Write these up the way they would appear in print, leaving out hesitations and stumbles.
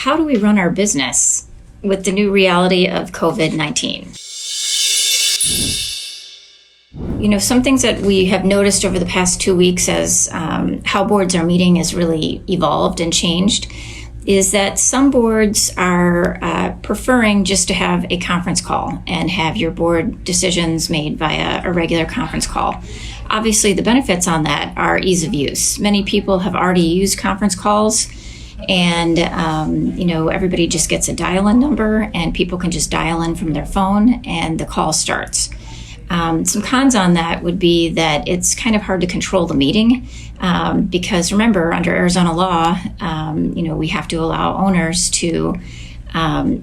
how do we run our business with the new reality of COVID-19? Some things that we have noticed over the past 2 weeks as how boards are meeting has really evolved and changed is that some boards are preferring just to have a conference call and have your board decisions made via a regular conference call. Obviously, the benefits on that are ease of use. Many people have already used conference calls, and everybody just gets a dial-in number, and people can just dial in from their phone, and the call starts. Some cons on that would be that it's kind of hard to control the meeting because remember, under Arizona law, we have to allow owners to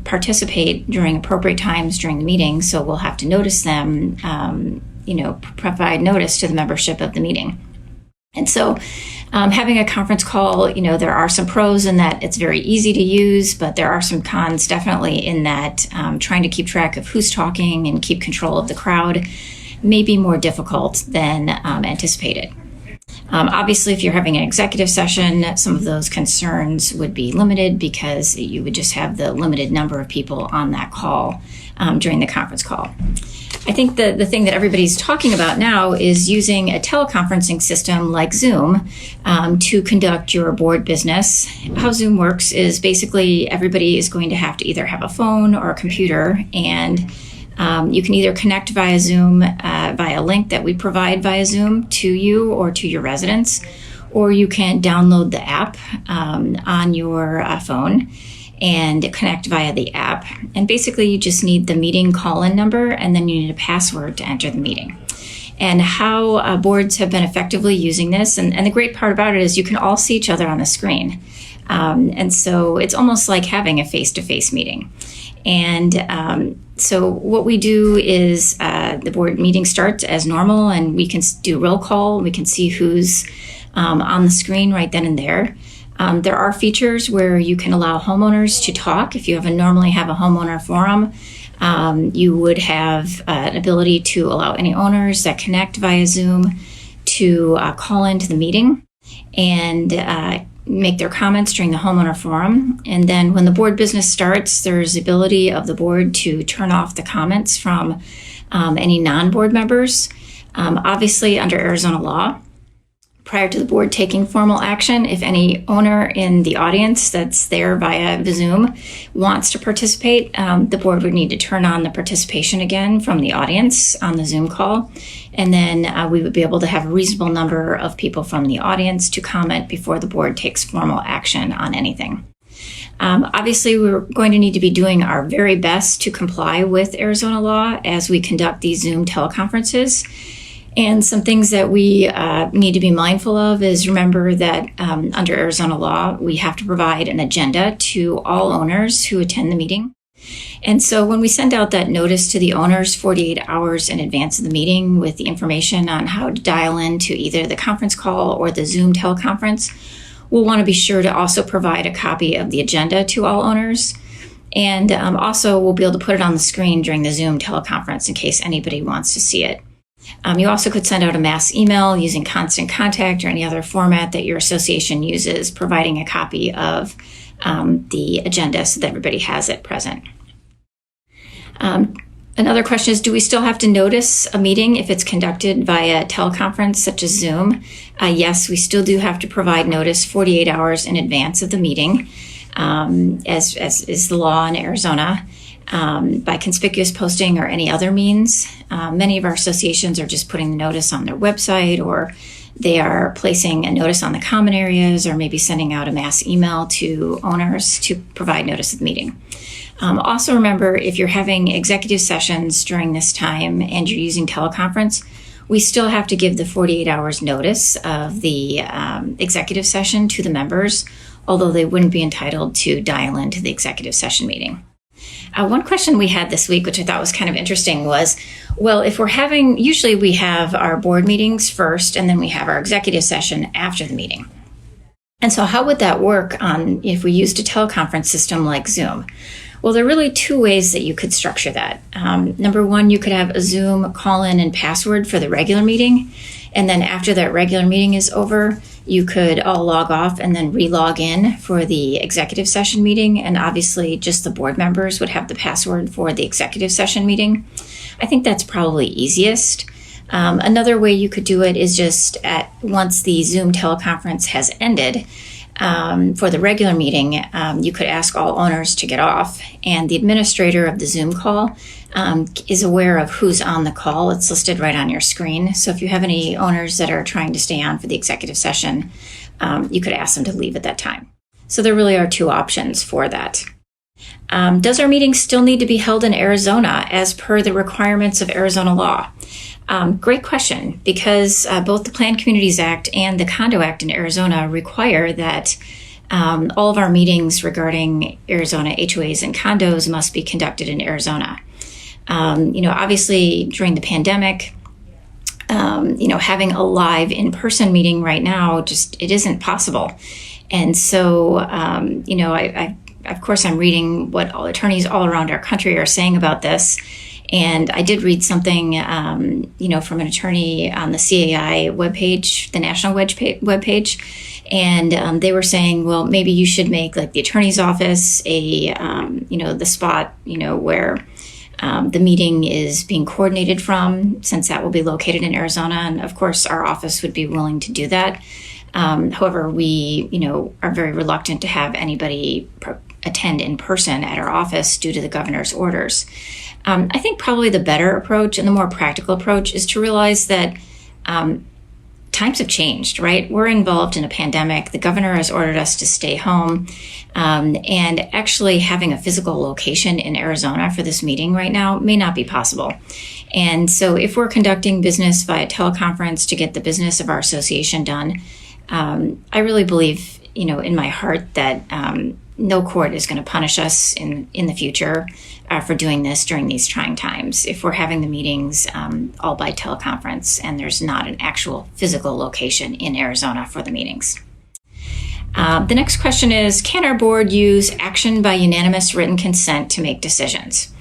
participate during appropriate times during the meeting. So we'll have to notice them, provide notice to the membership of the meeting. And so having a conference call, there are some pros in that it's very easy to use, but there are some cons definitely in that trying to keep track of who's talking and keep control of the crowd may be more difficult than anticipated. Obviously, if you're having an executive session, some of those concerns would be limited because you would just have the limited number of people on that call during the conference call. I think the thing that everybody's talking about now is using a teleconferencing system like Zoom to conduct your board business. How Zoom works is basically everybody is going to have to either have a phone or a computer, and you can either connect via Zoom via a link that we provide via Zoom to you or to your residents, or you can download the app on your phone and connect via the app. And basically you just need the meeting call-in number, and then you need a password to enter the meeting. And how boards have been effectively using this, and the great part about it is you can all see each other on the screen. And so it's almost like having a face-to-face meeting. And so what we do is the board meeting starts as normal, and we can do roll call. We can see who's on the screen right then and there. There are features where you can allow homeowners to talk. If you normally have a homeowner forum, you would have an ability to allow any owners that connect via Zoom to call into the meeting and make their comments during the homeowner forum. And then when the board business starts, there's the ability of the board to turn off the comments from any non-board members. Obviously, under Arizona law, prior to the board taking formal action, if any owner in the audience that's there via Zoom wants to participate, the board would need to turn on the participation again from the audience on the Zoom call. And then we would be able to have a reasonable number of people from the audience to comment before the board takes formal action on anything. Obviously, we're going to need to be doing our very best to comply with Arizona law as we conduct these Zoom teleconferences. And some things that we need to be mindful of is remember that under Arizona law, we have to provide an agenda to all owners who attend the meeting. And so when we send out that notice to the owners 48 hours in advance of the meeting with the information on how to dial into either the conference call or the Zoom teleconference, we'll want to be sure to also provide a copy of the agenda to all owners. And also we'll be able to put it on the screen during the Zoom teleconference in case anybody wants to see it. You also could send out a mass email using Constant Contact or any other format that your association uses, providing a copy of the agenda so that everybody has it present. Another question is, do we still have to notice a meeting if it's conducted via teleconference such as Zoom? Yes, we still do have to provide notice 48 hours in advance of the meeting, as is the law in Arizona. By conspicuous posting or any other means. Many of our associations are just putting the notice on their website, or they are placing a notice on the common areas, or maybe sending out a mass email to owners to provide notice of the meeting. Also remember, if you're having executive sessions during this time and you're using teleconference, we still have to give the 48 hours notice of the executive session to the members, although they wouldn't be entitled to dial into the executive session meeting. One question we had this week, which I thought was kind of interesting, was, well, if we're having, usually we have our board meetings first, and then we have our executive session after the meeting. And so how would that work if we used a teleconference system like Zoom? Well, there are really two ways that you could structure that. Number one, you could have a Zoom call-in and password for the regular meeting. And then after that regular meeting is over, you could all log off and then re-log in for the executive session meeting. And obviously just the board members would have the password for the executive session meeting. I think that's probably easiest. Another way you could do it is just once the Zoom teleconference has ended, for the regular meeting, you could ask all owners to get off, and the administrator of the Zoom call is aware of who's on the call. It's listed right on your screen. So if you have any owners that are trying to stay on for the executive session, you could ask them to leave at that time. So there really are two options for that. Does our meeting still need to be held in Arizona as per the requirements of Arizona law? Great question, because both the Planned Communities Act and the Condo Act in Arizona require that all of our meetings regarding Arizona HOAs and condos must be conducted in Arizona. Obviously during the pandemic, having a live in-person meeting right now, it isn't possible. And so, of course, I'm reading what all attorneys all around our country are saying about this. And I did read something, from an attorney on the CAI webpage, the national webpage. And they were saying, well, maybe you should make like the attorney's office the spot, where the meeting is being coordinated from, since that will be located in Arizona. And of course, our office would be willing to do that. However, we, are very reluctant to have anybody attend in person at our office due to the governor's orders. I think probably the better approach and the more practical approach is to realize that times have changed, right? We're involved in a pandemic. The governor has ordered us to stay home. And actually having a physical location in Arizona for this meeting right now may not be possible. And so if we're conducting business via teleconference to get the business of our association done, I really believe, in my heart that no court is going to punish us in the future for doing this during these trying times if we're having the meetings all by teleconference and there's not an actual physical location in Arizona for the meetings. The next question is, can our board use action by unanimous written consent to make decisions?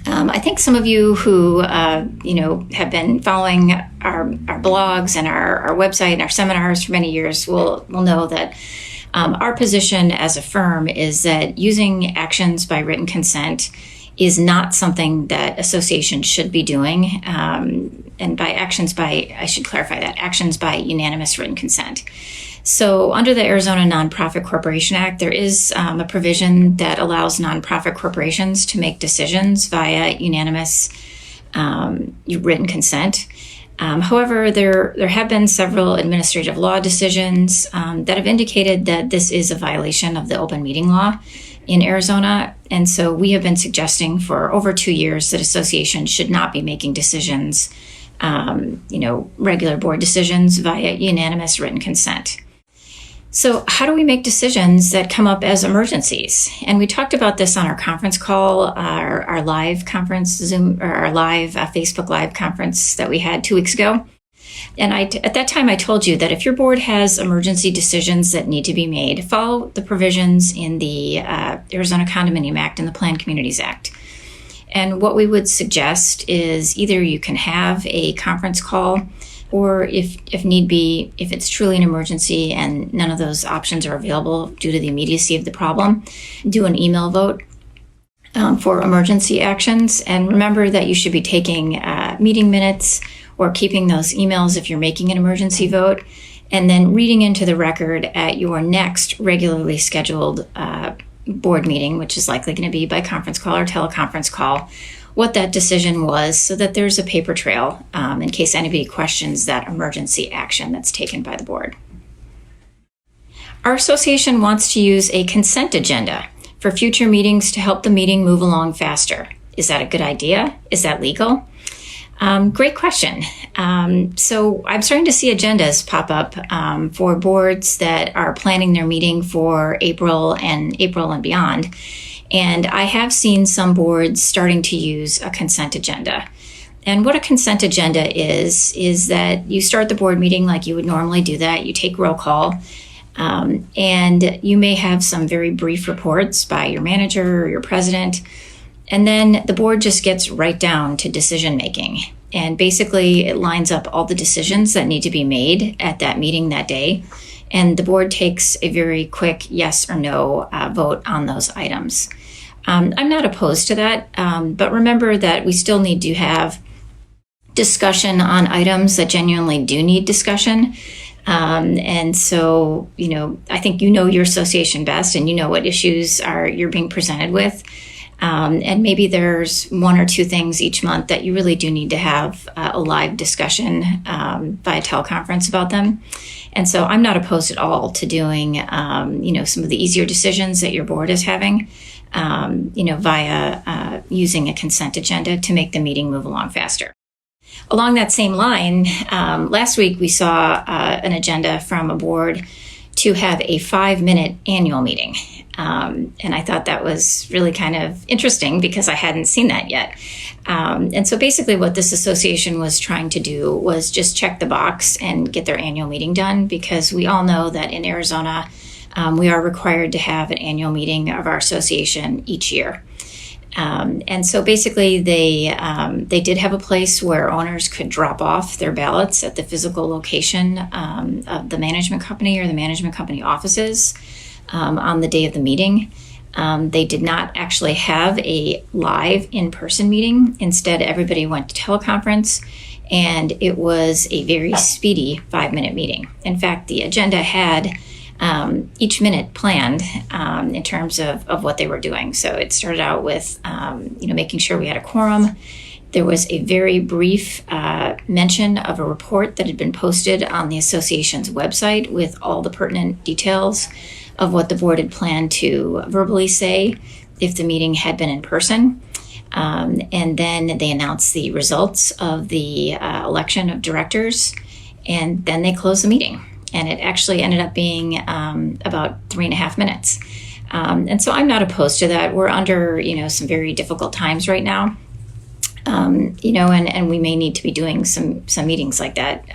I think some of you who have been following our blogs and our website and our seminars for many years will know that our position as a firm is that using actions by written consent is not something that associations should be doing. And by actions by, I should clarify that, actions by unanimous written consent. So under the Arizona Nonprofit Corporation Act, there is a provision that allows nonprofit corporations to make decisions via unanimous written consent. However, there have been several administrative law decisions that have indicated that this is a violation of the open meeting law in Arizona. And so we have been suggesting for over 2 years that associations should not be making decisions, regular board decisions via unanimous written consent. So how do we make decisions that come up as emergencies? And we talked about this on our conference call, our live conference, Zoom, or our live Facebook Live conference that we had 2 weeks ago. And at that time, I told you that if your board has emergency decisions that need to be made, follow the provisions in the Arizona Condominium Act and the Planned Communities Act. And what we would suggest is either you can have a conference call, or if need be, if it's truly an emergency and none of those options are available due to the immediacy of the problem, do an email vote for emergency actions. And remember that you should be taking meeting minutes or keeping those emails if you're making an emergency vote, and then reading into the record at your next regularly scheduled board meeting, which is likely going to be by conference call or teleconference call, what that decision was, so that there's a paper trail in case anybody questions that emergency action that's taken by the board. Our association wants to use a consent agenda for future meetings to help the meeting move along faster. Is that a good idea? Is that legal? Great question. So I'm starting to see agendas pop up for boards that are planning their meeting for April and beyond. And I have seen some boards starting to use a consent agenda. And what a consent agenda is that you start the board meeting like you would normally do that. You take roll call, and you may have some very brief reports by your manager or your president. And then the board just gets right down to decision making. And basically, it lines up all the decisions that need to be made at that meeting that day. And the board takes a very quick yes or no vote on those items. I'm not opposed to that, but remember that we still need to have discussion on items that genuinely do need discussion. And so, I think your association best, and what issues you're being presented with. And maybe there's one or two things each month that you really do need to have a live discussion via teleconference about them. And so I'm not opposed at all to doing, some of the easier decisions that your board is having, via using a consent agenda to make the meeting move along faster. Along that same line, last week we saw an agenda from a board to have a 5-minute annual meeting. And I thought that was really kind of interesting because I hadn't seen that yet. And so basically what this association was trying to do was just check the box and get their annual meeting done, because we all know that in Arizona, we are required to have an annual meeting of our association each year. And so basically they did have a place where owners could drop off their ballots at the physical location of the management company or the management company offices on the day of the meeting. They did not actually have a live in-person meeting. Instead, everybody went to teleconference, and it was a very speedy 5-minute meeting. In fact, the agenda had each minute planned in terms of what they were doing. So it started out with, making sure we had a quorum. There was a very brief mention of a report that had been posted on the association's website with all the pertinent details of what the board had planned to verbally say if the meeting had been in person. And then they announced the results of the election of directors, and then they closed the meeting. And it actually ended up being about 3.5 minutes. And so I'm not opposed to that. We're under, some very difficult times right now. And we may need to be doing some meetings like that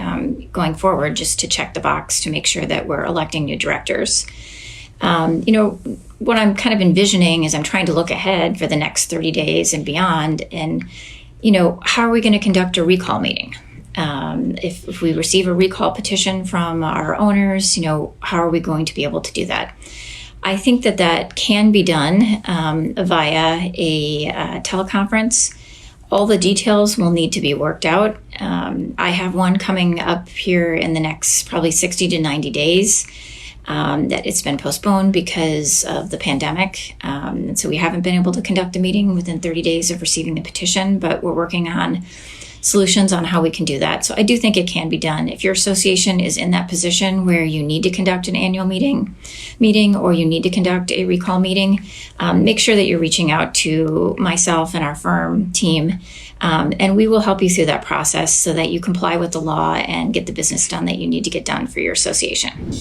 going forward, just to check the box to make sure that we're electing new directors. What I'm kind of envisioning is I'm trying to look ahead for the next 30 days and beyond. And, how are we going to conduct a recall meeting? If we receive a recall petition from our owners, how are we going to be able to do that? I think that can be done via a teleconference. All the details will need to be worked out. I have one coming up here in the next probably 60 to 90 days that it's been postponed because of the pandemic. And so we haven't been able to conduct a meeting within 30 days of receiving the petition, but we're working on solutions on how we can do that. So I do think it can be done. If your association is in that position where you need to conduct an annual meeting, or you need to conduct a recall meeting, make sure that you're reaching out to myself and our firm team, and we will help you through that process so that you comply with the law and get the business done that you need to get done for your association.